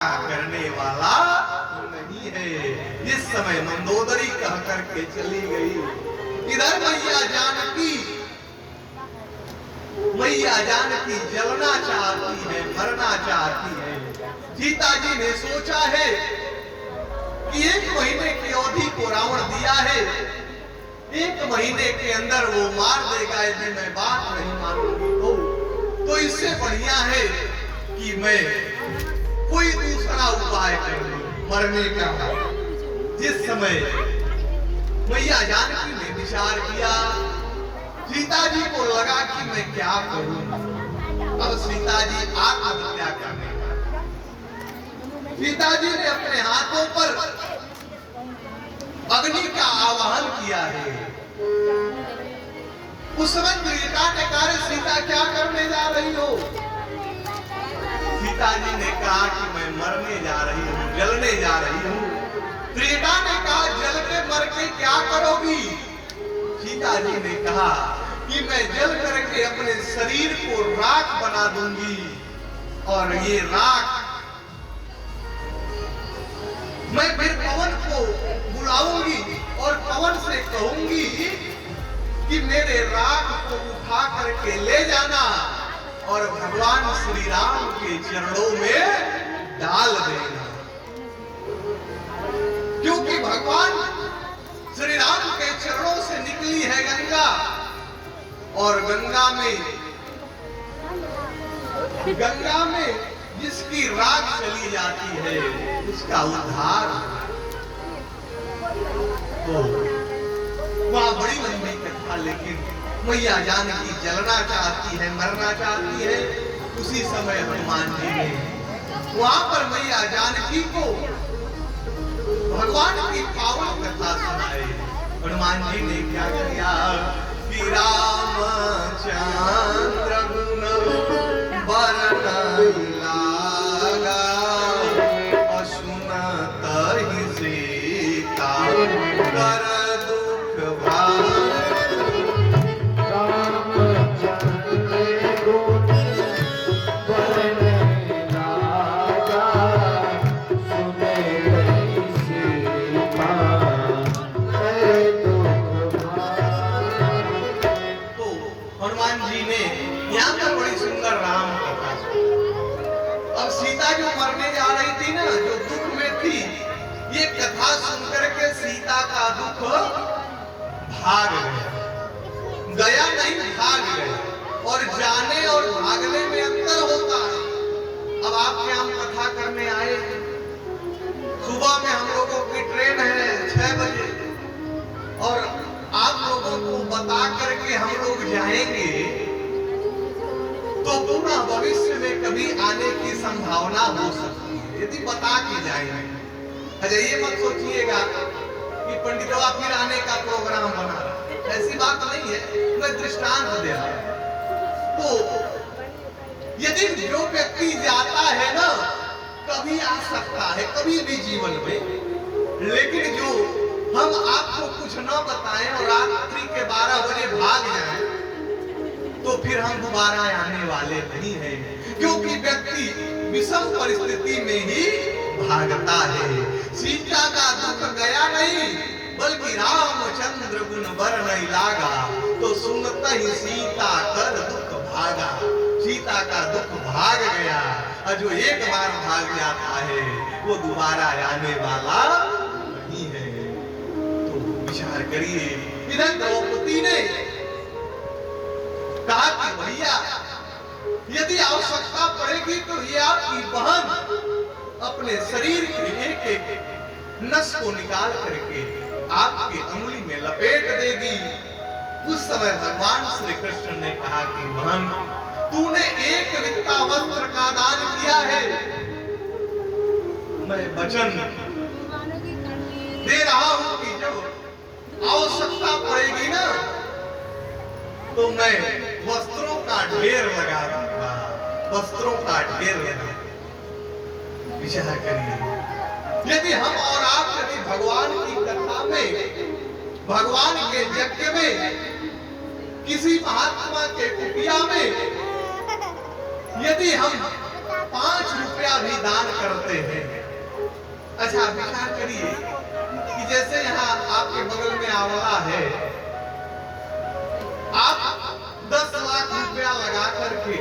करने वाला नहीं है। इस समय मंदोदरी कह करके चली गई। इधर मैया जानकी जलना चाहती है, मरना चाहती है। सीता जी ने सोचा है कि 1 महीने की अवधि को रावण दिया है, 1 महीने के अंदर वो मार देगा यदि मैं बात नहीं मानूंगी तो इससे बढ़िया है कि मैं कोई दूसरा उपाय कर लूं मरने का। जिस समय मैया जानकी ने विचार किया, सीता जी को लगा कि मैं क्या करूं। अब सीता जी आत्महत्या करने लगी। सीता जी ने अपने हाथों पर अग्नि का आवाहन किया है। उस समय त्रिजटा ने कहा, सीता क्या करने जा रही हो? सीता जी ने कहा कि मैं मरने जा रही हूँ, जलने जा रही हूँ। त्रिजटा ने कहा, जल के मर के क्या करोगी? सीता जी ने कहा कि मैं जल करके अपने शरीर को राख बना दूंगी और ये राख मैं फिर पवन को बुलाऊंगी और पवन से कहूंगी कि मेरे राख को उठा करके ले जाना और भगवान श्री राम के चरणों में डाल देना। क्योंकि भगवान श्री राम के चरणों से निकली है गंगा और गंगा में जिसकी राख चली जाती है उसका उद्धार। तो वहां बड़ी लंबी कथा, लेकिन मैया जानकी जलना चाहती है, मरना चाहती है। उसी समय हनुमान जी ने वहां पर मैया जानकी को भगवान की पावन कथा सुनाई। हनुमान जी ने क्या किया कि रामचंद्र गुण बरन लागा असुनत ही सीता कर दुख भाग। जो मरने जा रही थी ना, जो दुख में थी, ये कथा सुनकर के सीता का दुख भाग गया नहीं, भाग गया। और जाने और भागने में अंतर होता है। अब आपके हम कथा करने आए, सुबह में हम लोगों की ट्रेन है 6 बजे और आप लोगों को बता करके हम लोग जाएंगे तो पुनः भविष्य में कभी आने की संभावना हो सकती है यदि बता के जाएंगे। अच्छा, ये मत सोचिएगा कि पंडित बाबा फिर आने का प्रोग्राम बना रहा, ऐसी बात नहीं है। मैं दृष्टांत दे रहा हूं। तो यदि जो व्यक्ति जाता है ना, कभी आ सकता है, कभी भी जीवन में, लेकिन जो हम आपको कुछ न बताएं और रात्रि के 12 बजे भाग जाएं तो फिर हम दोबारा आने वाले नहीं हैं। क्योंकि व्यक्ति विषम परिस्थिति में ही भागता है। सीता का दुख गया नहीं, बल्कि रामचंद्र गुण बरन लागा तो सुनता ही सीता कर दुख भागा। सीता का दुख भाग गया और जो एक बार भाग जाता है वो दोबारा आने वाला नहीं है। तो विचार करिए। इधर द्रौपदी ने कहा कि भैया यदि आवश्यकता पड़ेगी तो ये आपकी बहन अपने शरीर के एक नस को निकाल करके आपकी अंगुली में लपेट देगी। उस समय भगवान श्री कृष्ण ने कहा कि बहन, तूने एक वित्ता वस्त्र का दान किया है, मैं वचन दे रहा हूं कि जब आवश्यकता पड़ेगी ना तो मैं वस्त्रों का ढेर लगा दूंगा, वस्त्रों का ढेर लगा। विचार करिए, यदि हम और आप यदि भगवान की कथा में, भगवान के यज्ञ में, किसी महात्मा के कुटिया में यदि हम 5 रुपया भी दान करते हैं। अच्छा विचार करिए कि जैसे यहाँ आपके बगल में आंवला है, आप 10 लाख रुपया लगा करके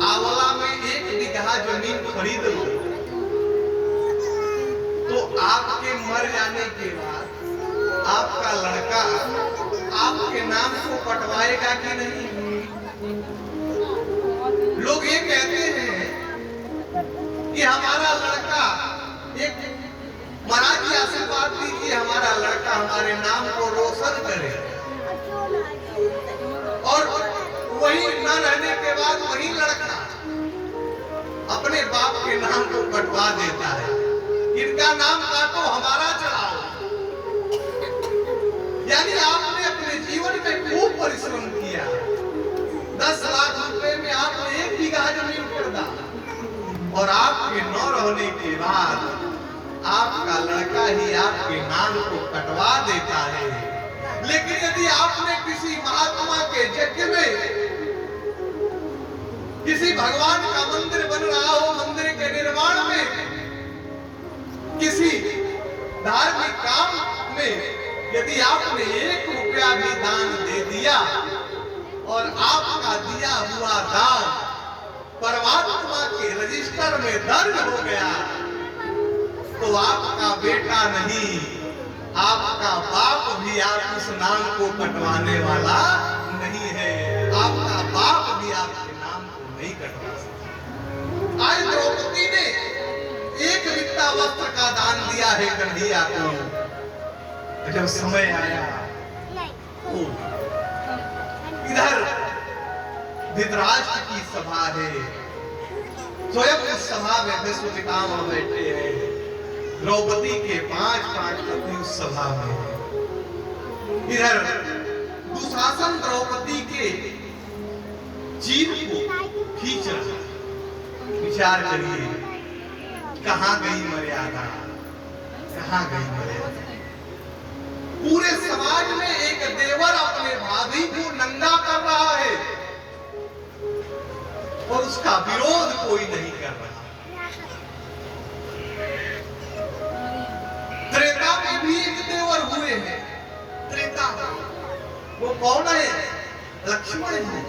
आंवला में 1 बीघा जमीन खरीद लो, तो आपके मर जाने के बाद आपका लड़का आपके नाम को कटवाएगा कि नहीं? लोग ये कहते हैं कि हमारा लड़का, एक महाराज जी आशीर्वाद दीजिए, हमारा लड़का हमारे नाम को रोशन करे, और वही न रहने के बाद वही लड़का अपने बाप के नाम को कटवा देता है। इनका नाम काटो, हमारा चढ़ाओ। यानी आपने अपने जीवन में खूब परिश्रम किया, 10 लाख रुपए में आपने 1 बीघा जमीन खरीदा, और आपके न रहने के बाद आपका लड़का ही आपके नाम को कटवा देता है। लेकिन यदि आपने किसी महात्मा के यज्ञ में, किसी भगवान का मंदिर बन रहा हो, मंदिर के निर्माण में, किसी धार्मिक काम में यदि आपने 1 रुपया भी दान दे दिया और आपका दिया हुआ दान परमात्मा के रजिस्टर में दर्ज हो गया, तो आपका बेटा नहीं, आपका बाप भी आप उस नाम को कटवाने वाला नहीं है। आपका बाप भी आपके नाम को नहीं कटवा सकता। आज द्रौपदी ने 1 बित्ता वस्त्र का दान दिया है कन्हैया को। जब समय आया तो इधर धृतराष्ट्र की सभा है, स्वयं उस सभा में भीष्म पितामह बैठे हैं, द्रौपदी के 5 पति उस सभा में है। इधर दुशासन द्रौपदी के चीर को खींच रहा। विचार करिए, कहां गई मर्यादा, कहां गई मर्यादा? पूरे समाज में एक देवर अपने भाभी को नंगा कर रहा है और उसका विरोध कोई नहीं कर रहा। त्रेता में भी एक देवर हुए हैं। त्रेता वो कौन है? लक्ष्मण जी।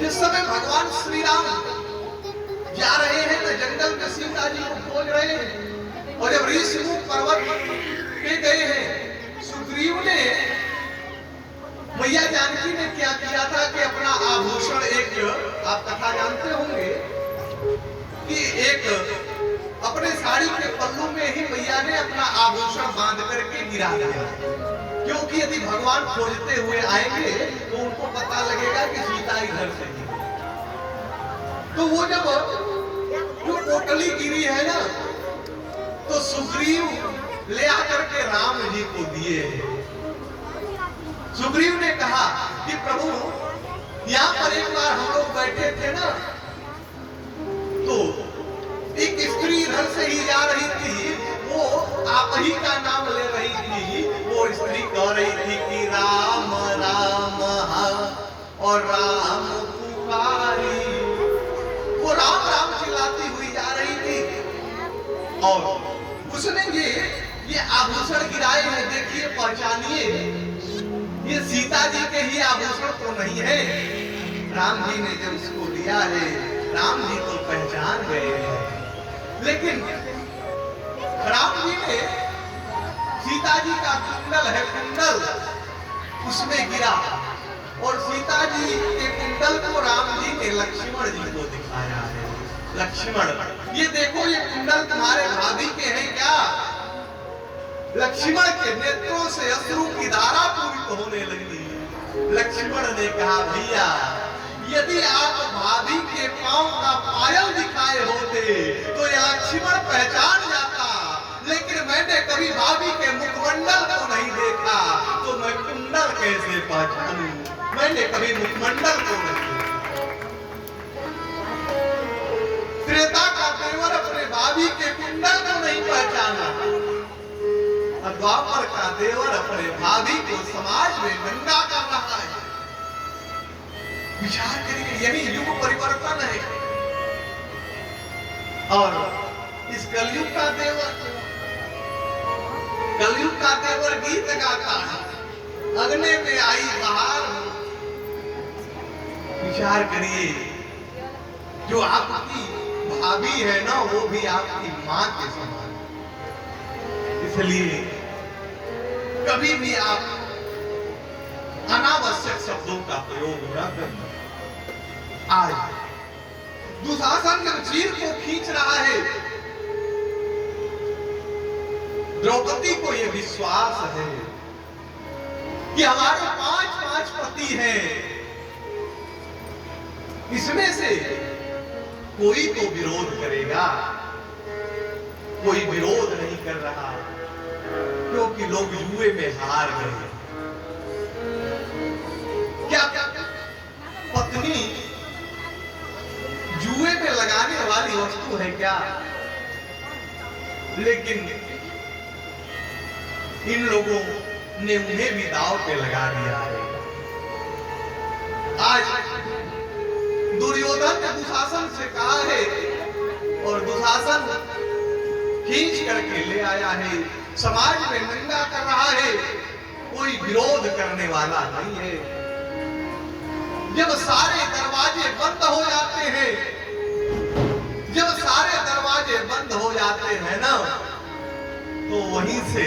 जिस समय भगवान श्री राम जा रहे हैं ना जंगल में, सीता जी को खोज रहे हैं, और जब ऋषिमुख पर्वत पे गए हैं, सुग्रीव ने, मैया जानकी ने क्या किया था कि अपना आभूषण, एक आप कथा जानते होंगे कि एक अपने साड़ी के पल्लू में ही मैया ने अपना आभूषण बांध करके गिरा दिया, क्योंकि यदि भगवान खोजते हुए आएंगे तो उनको पता लगेगा कि सीता इधर से गिरी। तो वो जब जो पोटली गिरी है ना, तो सुग्रीव ले आकर के राम जी को दिए। सुग्रीव ने कहा कि प्रभु, यहाँ पर एक बार हम लोग बैठे थे ना, तो एक स्त्री इधर से ही जा रही थी, वो आप ही का नाम ले रही थी। वो स्त्री कह रही थी कि राम राम और राम पुकारी, वो राम राम चिल्लाती हुई जा रही थी। और उसने ये आभूषण गिराए हैं, देखिए पहचानिए, ये सीता जी के ही आभूषण तो नहीं है। राम जी ने जब उसको लिया है, राम जी तो पहचान गए हैं, लेकिन राम जी ने, सीता जी का कुंडल है, कुंडल उसमें गिरा, और सीता जी के कुंडल को राम जी ने लक्ष्मण जी को दिखाया है। लक्ष्मण, ये देखो, ये कुंडल तुम्हारे भाभी के हैं क्या? लक्ष्मण के नेत्रों से अश्रु की धारा पूरित होने लगी। लक्ष्मण ने कहा, भैया, यदि आप भाभी के पांव का पायल दिखाए होते तो यह लक्ष्मण पहचान जाता, लेकिन मैंने कभी भाभी के मुखमंडल को नहीं देखा, तो मैं कुंडल कैसे पहचानूं? मैंने कभी मुखमंडल को नहीं देखा। त्रेता का देवर अपने भाभी के कुंडल को नहीं पहचाना, और द्वापर का देवर अपने भाभी को समाज में नंगा कर रहा है। विचार करिए, यही युग परिवर्तन है। और इस कलयुग का देवर, कलयुग का देवर गीत गाता है, अगने में आई बहार। विचार करिए, जो आपकी भाभी है ना, वो भी आपकी मां के समान। इसलिए कभी भी आप अनावश्यक शब्दों का प्रयोग न करें। आज दुशासन जब चीर को खींच रहा है, द्रौपदी को यह विश्वास है कि हमारे 5 पति हैं, इसमें से कोई तो विरोध करेगा। कोई विरोध नहीं कर रहा, क्योंकि लोग जुए में हार गए। क्या पत्नी जुए में लगाने वाली वस्तु है क्या? लेकिन इन लोगों ने उन्हें भी दांव पे लगा दिया है। आज दुर्योधन ने दुशासन से कहा है, और दुशासन खींच करके ले आया है, समाज में निंदा कर रहा है, कोई विरोध करने वाला नहीं है। जब सारे दरवाजे बंद हो जाते हैं, जब सारे दरवाजे बंद हो जाते हैं ना, तो वहीं से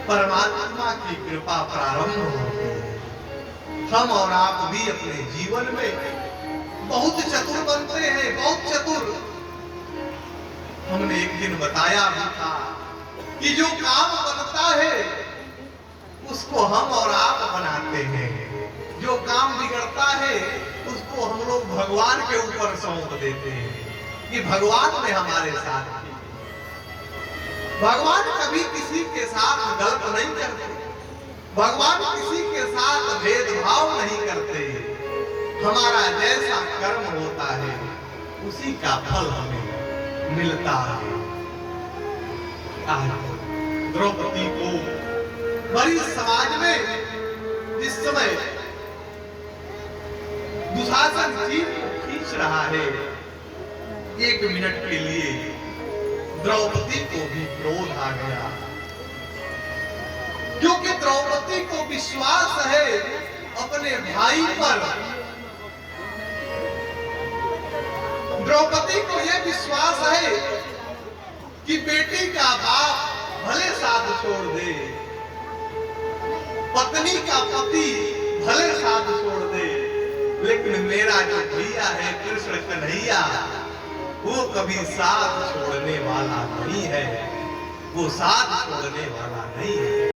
परमात्मा की कृपा प्रारंभ होती है। हम और आप भी अपने जीवन में बहुत चतुर बनते हैं, बहुत चतुर। हमने एक दिन बताया भी था कि जो काम बनता है उसको हम और आप बनाते हैं, जो काम बिगड़ता है उसको हम लोग भगवान के ऊपर सौंप देते हैं कि भगवान ने हमारे साथ किया। भगवान कभी किसी के साथ गलत नहीं करते, भगवान किसी के साथ भेदभाव नहीं करते। हमारा जैसा कर्म होता है उसी का फल हमें मिलता है। द्रौपदी को बड़ी समाज में इस समय दुशासन चीर को खींच रहा है, 1 मिनट के लिए द्रौपदी को भी क्रोध आ गया, क्योंकि द्रौपदी को विश्वास है अपने भाई पर। द्रौपदी को यह विश्वास है कि बेटी का बाप भले साथ छोड़ दे, पत्नी का पति भले साथ छोड़ दे, लेकिन मेरा जो भैया है कृष्ण कन्हैया, वो कभी साथ छोड़ने वाला नहीं है, वो साथ छोड़ने वाला नहीं है।